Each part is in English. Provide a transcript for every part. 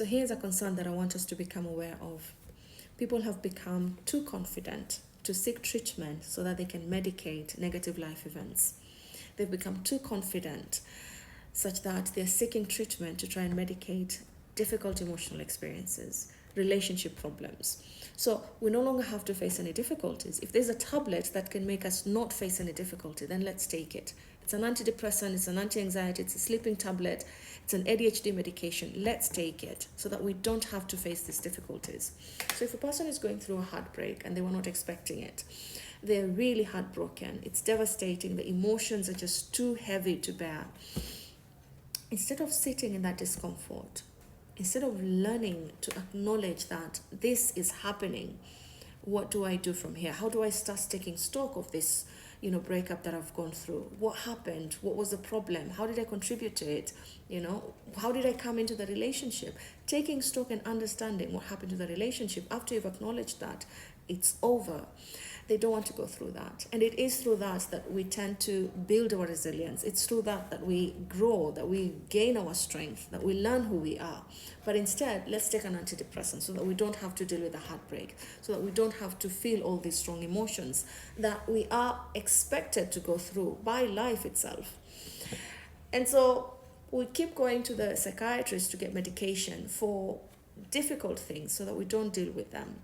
So here's a concern that I want us to become aware of. People have become too confident to seek treatment so that they can medicate negative life events. They've become too confident such that they're seeking treatment to try and medicate difficult emotional experiences, relationship problems. So we no longer have to face any difficulties. If there's a tablet that can make us not face any difficulty, then let's take it. It's an antidepressant, it's an anti-anxiety, it's a sleeping tablet, it's an ADHD medication. Let's take it so that we don't have to face these difficulties. So if a person is going through a heartbreak and they were not expecting it, they're really heartbroken, it's devastating, the emotions are just too heavy to bear. Instead of sitting in that discomfort, instead of learning to acknowledge that this is happening, what do I do from here? How do I start taking stock of this, breakup that I've gone through? What happened? What was the problem? How did I contribute to it? How did I come into the relationship? Taking stock and understanding what happened to the relationship after you've acknowledged that it's over. They don't want to go through that. And it is through that we tend to build our resilience. It's through that we grow, that we gain our strength, that we learn who we are. But instead, let's take an antidepressant so that we don't have to deal with the heartbreak, so that we don't have to feel all these strong emotions that we are expected to go through by life itself. And so we keep going to the psychiatrist to get medication for difficult things so that we don't deal with them.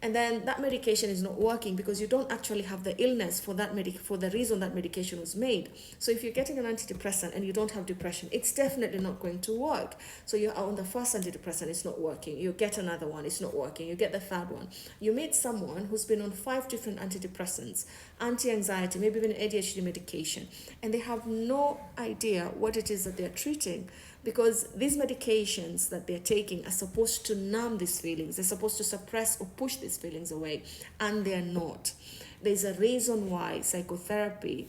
And then that medication is not working because you don't actually have the illness for the reason that medication was made. So if you're getting an antidepressant and you don't have depression, it's definitely not going to work. So you're on the first antidepressant, it's not working. You get another one, it's not working. You get the third one. You meet someone who's been on 5 different antidepressants, anti-anxiety, maybe even ADHD medication, and they have no idea what it is that they're treating, because these medications that they're taking are supposed to numb these feelings. They're supposed to suppress or push these feelings away, and they're not. There's a reason why psychotherapy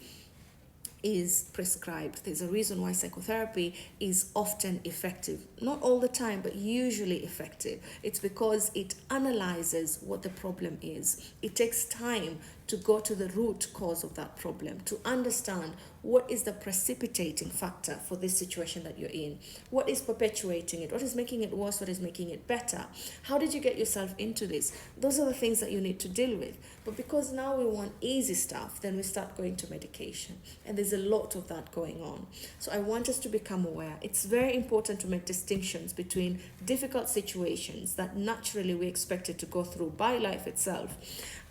is prescribed. There's a reason why psychotherapy is often effective. Not all the time, but usually effective. It's because it analyzes what the problem is. It takes time to go to the root cause of that problem, to understand what is the precipitating factor for this situation that you're in. What is perpetuating it? What is making it worse? What is making it better? How did you get yourself into this? Those are the things that you need to deal with. But because now we want easy stuff, then we start going to medication. And there's a lot of that going on. So I want us to become aware. It's very important to make distinctions between difficult situations that naturally we expected to go through by life itself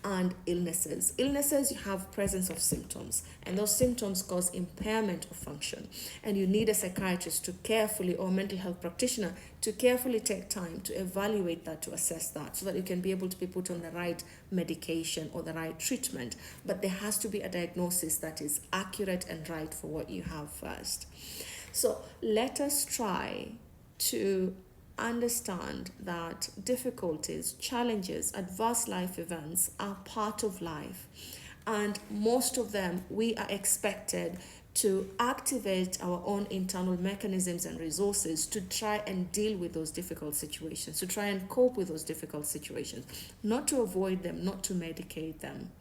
and illnesses. Illnesses, you have presence of symptoms, and those symptoms cause impairment of function. And you need a psychiatrist to carefully, or a mental health practitioner, to carefully take time to evaluate that, to assess that, so that you can be able to be put on the right medication or the right treatment. But there has to be a diagnosis that is accurate and right for what you have first. So let us try to understand that difficulties, challenges, adverse life events are part of life, and most of them we are expected to activate our own internal mechanisms and resources to try and deal with those difficult situations, to try and cope with those difficult situations, not to avoid them, not to medicate them.